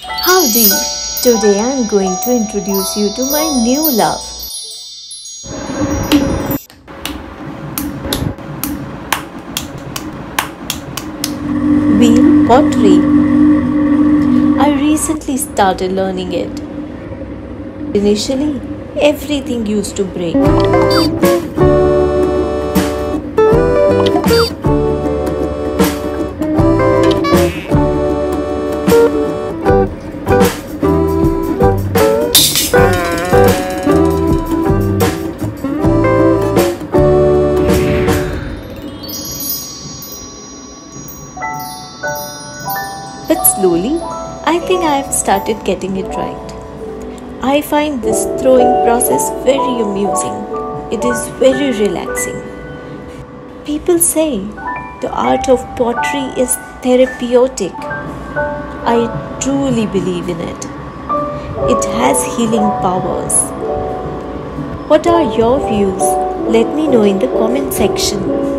Howdy! Today I am going to introduce you to my new love. Wheel pottery. I recently started learning it. Initially, everything used to break. But slowly, I think I have started getting it right. I find this throwing process very amusing. It is very relaxing. People say the art of pottery is therapeutic. I truly believe in it. It has healing powers. What are your views? Let me know in the comment section.